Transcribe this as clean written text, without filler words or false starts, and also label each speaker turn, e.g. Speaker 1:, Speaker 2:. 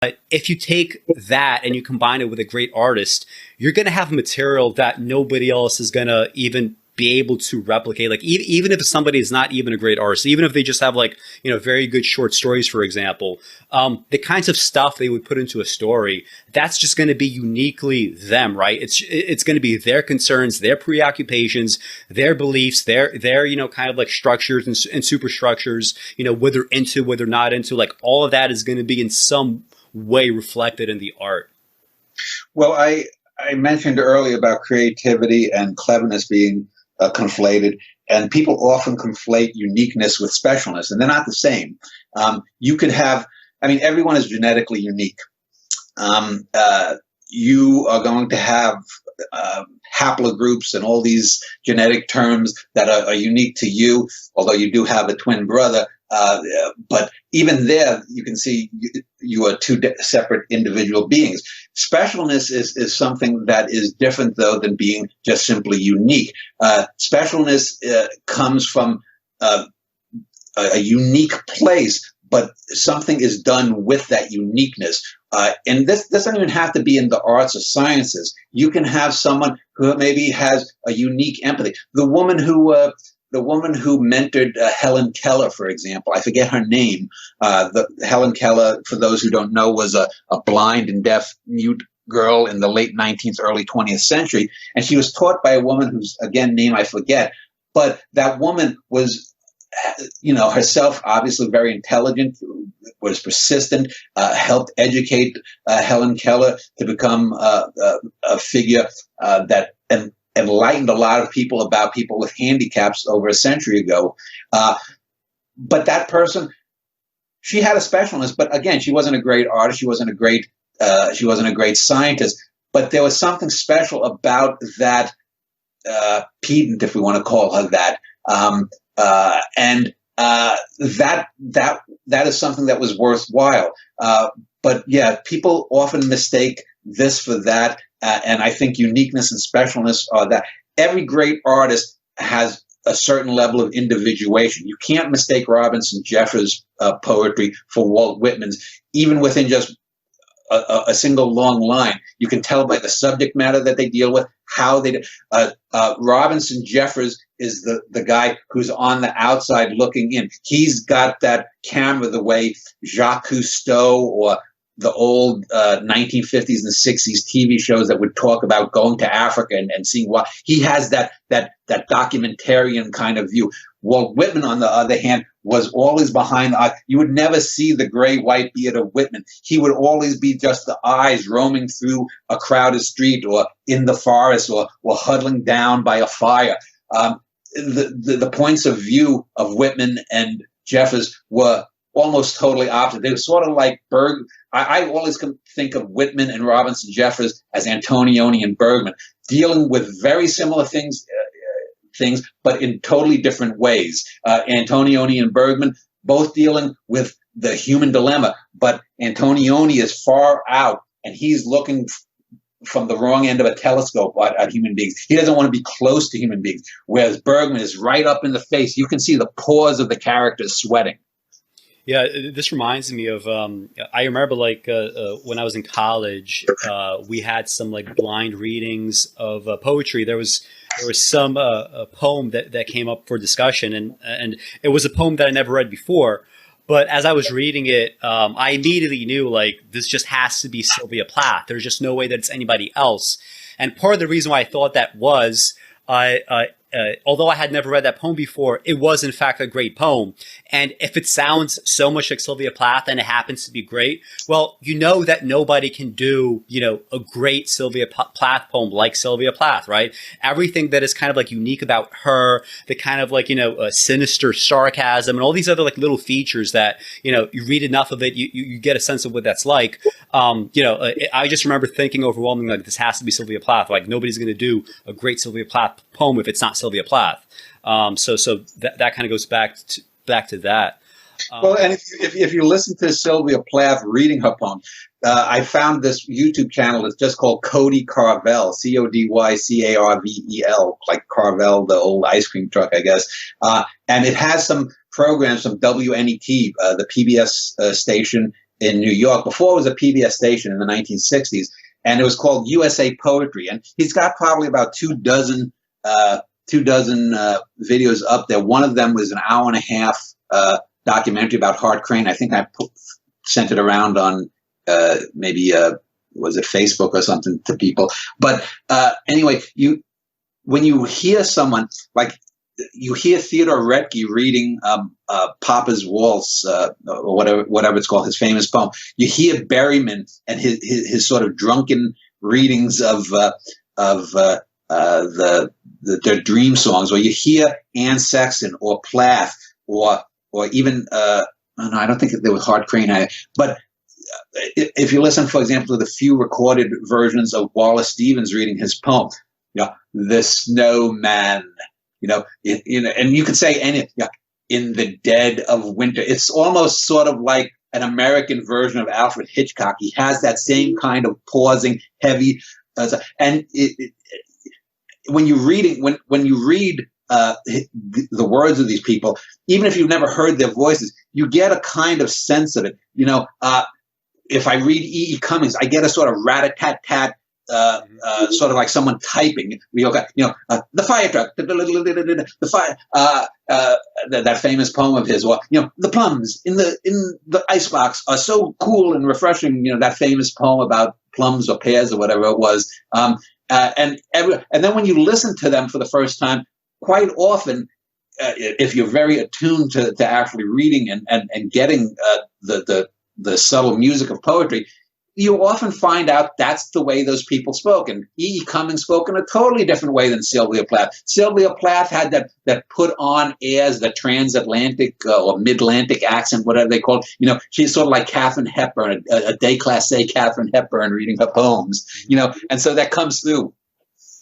Speaker 1: But if you take that and you combine it with a great artist, you're going to have material that nobody else is going to even be able to replicate. Like even if somebody is not even a great artist, even if they just have like, very good short stories, for example, the kinds of stuff they would put into a story, that's just going to be uniquely them, right? It's going to be their concerns, their preoccupations, their beliefs, their kind of like structures and superstructures, what they're into, what they're not into, like all of that is going to be in some way reflected in the art.
Speaker 2: Well, I mentioned earlier about creativity and cleverness being conflated, and people often conflate uniqueness with specialness, and they're not the same. You could have, everyone is genetically unique. You are going to have haplogroups and all these genetic terms that are unique to you, although you do have a twin brother. But even there, you can see you are two separate individual beings. Specialness is something that is different, though, than being just simply unique. Specialness comes from a unique place, but something is done with that uniqueness. And this doesn't even have to be in the arts or sciences. You can have someone who maybe has a unique empathy. The woman who mentored Helen Keller, for example, I forget her name. Helen Keller, for those who don't know, was a blind and deaf mute girl in the late 19th, early 20th century. And she was taught by a woman whose, again, name I forget. But that woman was, herself obviously very intelligent, was persistent, helped educate Helen Keller to become a figure that enlightened a lot of people about people with handicaps over a century ago. But that person, she had a specialness, but again, she wasn't a great artist. She wasn't a great scientist, but there was something special about that pedant, if we want to call her that. That is something that was worthwhile. But yeah, people often mistake this for that. And I think uniqueness and specialness are that. Every great artist has a certain level of individuation. You can't mistake Robinson Jeffers' poetry for Walt Whitman's, even within just a single long line. You can tell by the subject matter that they deal with, how they Robinson Jeffers is the guy who's on the outside looking in. He's got that camera the way Jacques Cousteau or the old 1950s and 60s TV shows that would talk about going to Africa and seeing what he has, that documentarian kind of view. Walt Whitman, on the other hand, was always behind the eye. You would never see the gray white beard of Whitman. He would always be just the eyes roaming through a crowded street or in the forest or huddling down by a fire. The points of view of Whitman and Jeffers were almost totally opposite. They were sort of like I always think of Whitman and Robinson Jeffers as Antonioni and Bergman, dealing with very similar things, but in totally different ways. Antonioni and Bergman both dealing with the human dilemma, but Antonioni is far out, and he's looking from the wrong end of a telescope at human beings. He doesn't want to be close to human beings, whereas Bergman is right up in the face. You can see the pores of the characters sweating.
Speaker 1: Yeah, this reminds me of, I remember like when I was in college, we had some like blind readings of poetry. There was some a poem that came up for discussion, and it was a poem that I never read before. But as I was reading it, I immediately knew like this just has to be Sylvia Plath. There's just no way that it's anybody else. And part of the reason why I thought that was although I had never read that poem before, it was in fact a great poem. And if it sounds so much like Sylvia Plath and it happens to be great, well, you know that nobody can do, a great Sylvia Plath poem like Sylvia Plath, right? Everything that is kind of like unique about her, the kind of like, sinister sarcasm and all these other like little features that, you read enough of it, you get a sense of what that's like. I just remember thinking overwhelmingly, like, this has to be Sylvia Plath. Like, nobody's going to do a great Sylvia Plath poem if it's not Sylvia Plath. So that kind of goes back to that.
Speaker 2: Well, and if you listen to Sylvia Plath reading her poem, I found this YouTube channel that's just called Cody Carvel, Codycarvel, like Carvel, the old ice cream truck, I guess. And it has some programs from WNET, the PBS station in New York before it was a PBS station in the 1960s, and it was called USA Poetry. And he's got probably about 24 videos up there. One of them was an hour and a half documentary about Hart Crane. I think I sent it around on maybe was it Facebook or something to people. But anyway, when you hear someone like, you hear Theodore Retke reading Papa's Waltz, or whatever it's called, his famous poem. You hear Berryman and his sort of drunken readings of their dream songs, or you hear Anne Sexton or Plath, or even no, I don't think there was Hart Crane, but if you listen, for example, to the few recorded versions of Wallace Stevens reading his poem, The Snowman. And you could say in the dead of winter. It's almost sort of like an American version of Alfred Hitchcock. He has that same kind of pausing, heavy, and when you read the words of these people, even if you've never heard their voices, you get a kind of sense of it. If I read E. Cummings, I get a sort of rat-a-tat-tat. Sort of like someone typing. The fire truck, the fire. That famous poem of his, or the plums in the icebox are so cool and refreshing. That famous poem about plums or pears or whatever it was. And then when you listen to them for the first time, quite often, if you're very attuned to actually reading and getting the subtle music of poetry, you often find out that's the way those people spoke. And E. Cummings spoke in a totally different way than Sylvia Plath. Sylvia Plath had that put on airs, the transatlantic or mid-Atlantic accent, whatever they call it. She's sort of like Katharine Hepburn, a déclassée Katharine Hepburn reading her poems, and so that comes through.